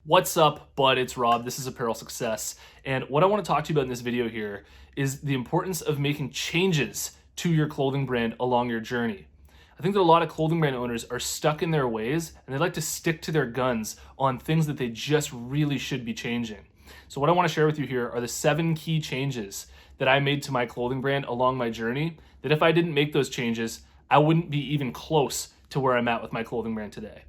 What's up, bud? It's Rob. This is Apparel Success. And what I want to talk to you about in this video here is the importance of making changes to your clothing brand along your journey. I think that a lot of clothing brand owners are stuck in their ways and they like to stick to their guns on things that they just really should be changing. So what I want to share with you here are the 7 key changes that I made to my clothing brand along my journey, that if I didn't make those changes, I wouldn't be even close to where I'm at with my clothing brand today.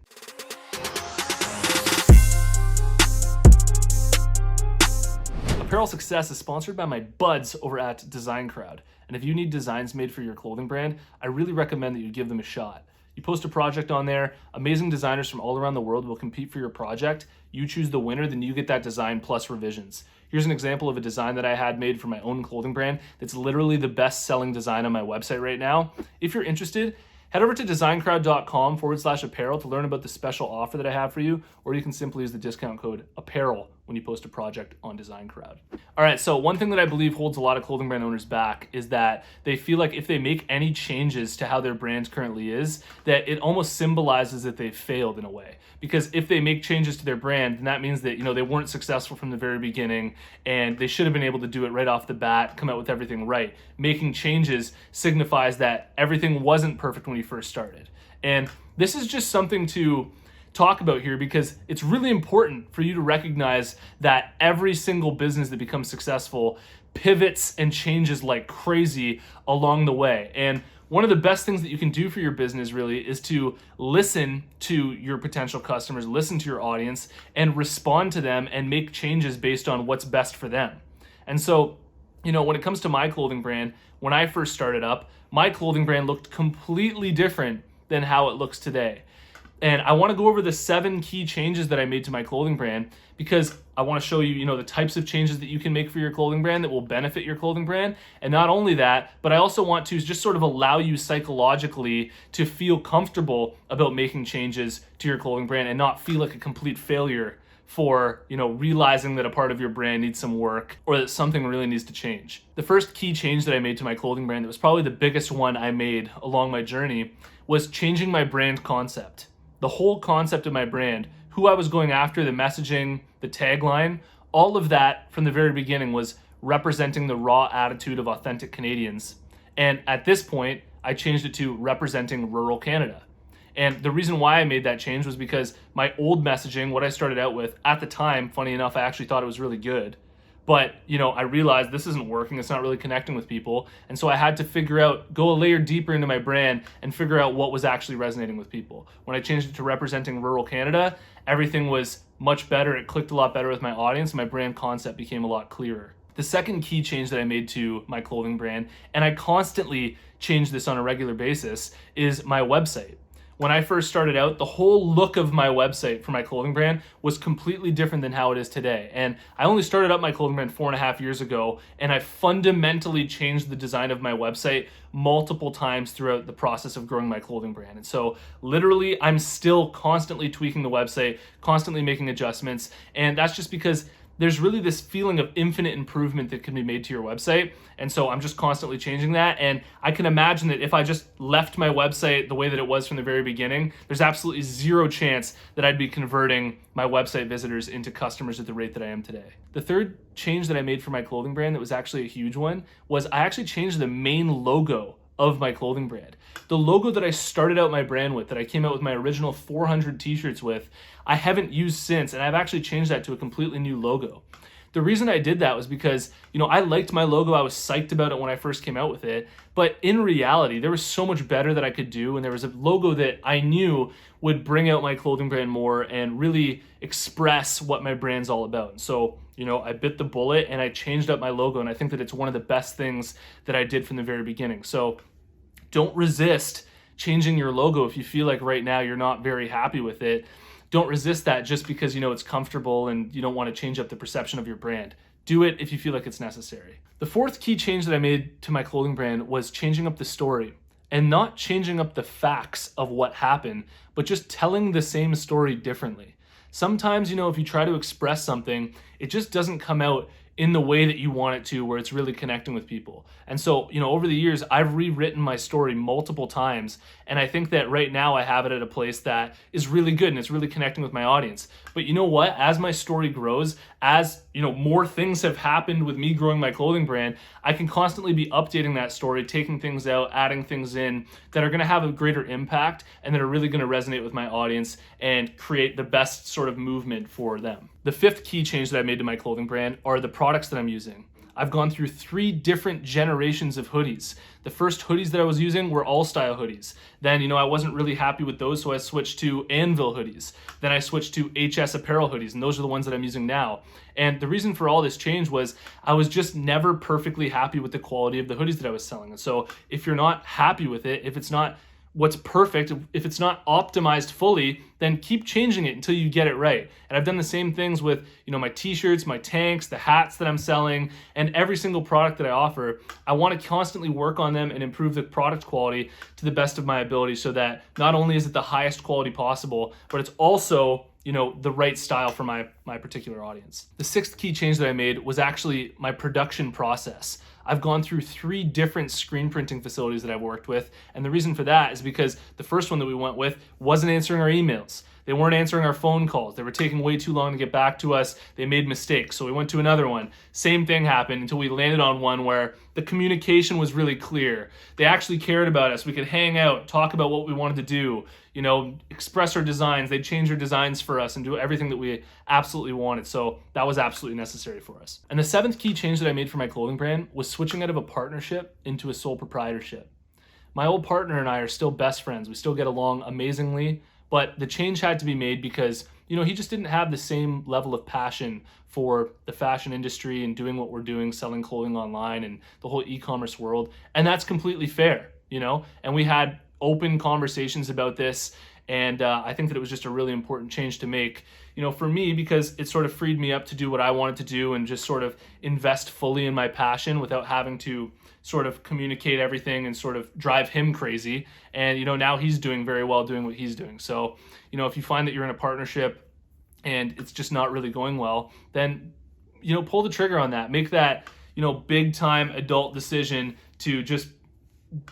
Apparel Success is sponsored by my buds over at Design Crowd. And if you need designs made for your clothing brand, I really recommend that you give them a shot. You post a project on there, amazing designers from all around the world will compete for your project. You choose the winner, then you get that design plus revisions. Here's an example of a design that I had made for my own clothing brand that's literally the best-selling design on my website right now. If you're interested, head over to designcrowd.com/apparel to learn about the special offer that I have for you, or you can simply use the discount code APPAREL when you post a project on Design Crowd. All right, so one thing that I believe holds a lot of clothing brand owners back is that they feel like if they make any changes to how their brand currently is, that it almost symbolizes that they've failed in a way. Because if they make changes to their brand, then that means that, they weren't successful from the very beginning and they should have been able to do it right off the bat, come out with everything right. Making changes signifies that everything wasn't perfect when you first started. And this is just something to talk about here because it's really important for you to recognize that every single business that becomes successful pivots and changes like crazy along the way. And one of the best things that you can do for your business really is to listen to your potential customers, listen to your audience, and respond to them and make changes based on what's best for them. And so, when it comes to my clothing brand, when I first started up, my clothing brand looked completely different than how it looks today. And I want to go over the 7 key changes that I made to my clothing brand because I want to show you, the types of changes that you can make for your clothing brand that will benefit your clothing brand. And not only that, but I also want to just sort of allow you psychologically to feel comfortable about making changes to your clothing brand and not feel like a complete failure for, realizing that a part of your brand needs some work or that something really needs to change. The first key change that I made to my clothing brand that was probably the biggest one I made along my journey was changing my brand concept. The whole concept of my brand, who I was going after, the messaging, the tagline, all of that from the very beginning was representing the raw attitude of authentic Canadians. And at this point, I changed it to representing rural Canada. And the reason why I made that change was because my old messaging, what I started out with at the time, funny enough, I actually thought it was really good. But, I realized this isn't working. It's not really connecting with people. And so I had to go a layer deeper into my brand and figure out what was actually resonating with people. When I changed it to representing rural Canada, everything was much better. It clicked a lot better with my audience. My brand concept became a lot clearer. The second key change that I made to my clothing brand, and I constantly change this on a regular basis, is my website. When I first started out, the whole look of my website for my clothing brand was completely different than how it is today. And I only started up my clothing brand 4.5 years ago, and I fundamentally changed the design of my website multiple times throughout the process of growing my clothing brand. And so literally, I'm still constantly tweaking the website, constantly making adjustments. And that's just because there's really this feeling of infinite improvement that can be made to your website. And so I'm just constantly changing that. And I can imagine that if I just left my website the way that it was from the very beginning, there's absolutely zero chance that I'd be converting my website visitors into customers at the rate that I am today. The third change that I made for my clothing brand that was actually a huge one was I actually changed the main logo of my clothing brand. The logo that I started out my brand with, that I came out with my original 400 t-shirts with, I haven't used since, and I've actually changed that to a completely new logo. The reason I did that was because, I liked my logo. I was psyched about it when I first came out with it. But in reality, there was so much better that I could do. And there was a logo that I knew would bring out my clothing brand more and really express what my brand's all about. And so, I bit the bullet and I changed up my logo. And I think that it's one of the best things that I did from the very beginning. So don't resist changing your logo if you feel like right now you're not very happy with it. Don't resist that just because it's comfortable and you don't want to change up the perception of your brand. Do it if you feel like it's necessary. The fourth key change that I made to my clothing brand was changing up the story and not changing up the facts of what happened, but just telling the same story differently. Sometimes, if you try to express something, it just doesn't come out in the way that you want it to, where it's really connecting with people. And so, over the years, I've rewritten my story multiple times. And I think that right now I have it at a place that is really good and it's really connecting with my audience. But you know what? As my story grows, as more things have happened with me growing my clothing brand, I can constantly be updating that story, taking things out, adding things in that are going to have a greater impact and that are really going to resonate with my audience and create the best sort of movement for them. The fifth key change that I made to my clothing brand are the products that I'm using. I've gone through 3 different generations of hoodies. The first hoodies that I was using were All Style hoodies. Then, I wasn't really happy with those, so I switched to Anvil hoodies. Then I switched to HS Apparel hoodies, and those are the ones that I'm using now. And the reason for all this change was I was just never perfectly happy with the quality of the hoodies that I was selling. And so if you're not happy with it, if it's not what's perfect, if it's not optimized fully, then keep changing it until you get it right. And I've done the same things with, my t-shirts, my tanks, the hats that I'm selling, and every single product that I offer. I want to constantly work on them and improve the product quality to the best of my ability so that not only is it the highest quality possible, but it's also the right style for my particular audience. The 6th key change that I made was actually my production process. I've gone through 3 different screen printing facilities that I've worked with. And the reason for that is because the first one that we went with wasn't answering our emails. They weren't answering our phone calls. They were taking way too long to get back to us. They made mistakes. So we went to another one. Same thing happened until we landed on one where the communication was really clear. They actually cared about us. We could hang out, talk about what we wanted to do, express our designs. They'd change our designs for us and do everything that we absolutely wanted. So that was absolutely necessary for us. And the 7th key change that I made for my clothing brand was switching out of a partnership into a sole proprietorship. My old partner and I are still best friends. We still get along amazingly, but the change had to be made because, he just didn't have the same level of passion for the fashion industry and doing what we're doing, selling clothing online and the whole e-commerce world. And that's completely fair, and we had open conversations about this. And I think that it was just a really important change to make, for me, because it sort of freed me up to do what I wanted to do and just sort of invest fully in my passion without having to sort of communicate everything and sort of drive him crazy. And, now he's doing very well doing what he's doing. So, if you find that you're in a partnership and it's just not really going well, then, pull the trigger on that. Make that, big time adult decision to just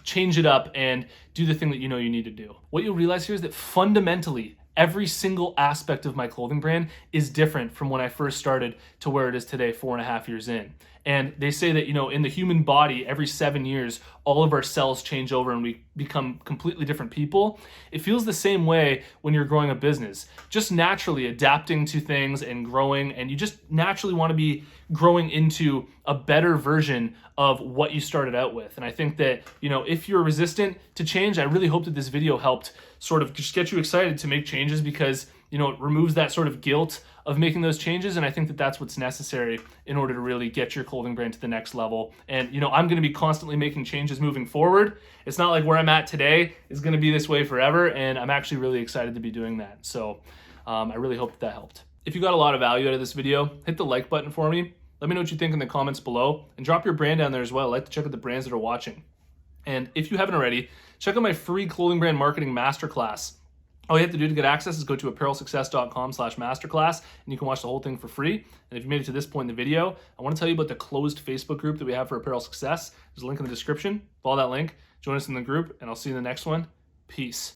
change it up and do the thing that you need to do. What you'll realize here is that fundamentally, every single aspect of my clothing brand is different from when I first started to where it is today, 4.5 years in. And they say that, in the human body, every 7 years, all of our cells change over and we become completely different people. It feels the same way when you're growing a business, just naturally adapting to things and growing. And you just naturally want to be growing into a better version of what you started out with. And I think that, if you're resistant to change, I really hope that this video helped sort of just get you excited to make changes because, it removes that sort of guilt of making those changes. And I think that that's what's necessary in order to really get your clothing brand to the next level. And, I'm going to be constantly making changes moving forward. It's not like where I'm at today is going to be this way forever. And I'm actually really excited to be doing that. So I really hope that helped. If you got a lot of value out of this video, hit the like button for me. Let me know what you think in the comments below and drop your brand down there as well. I'd like to check out the brands that are watching. And if you haven't already, check out my free clothing brand marketing masterclass. All you have to do to get access is go to apparelsuccess.com/masterclass and you can watch the whole thing for free. And if you made it to this point in the video, I want to tell you about the closed Facebook group that we have for Apparel Success. There's a link in the description. Follow that link, join us in the group, and I'll see you in the next one. Peace.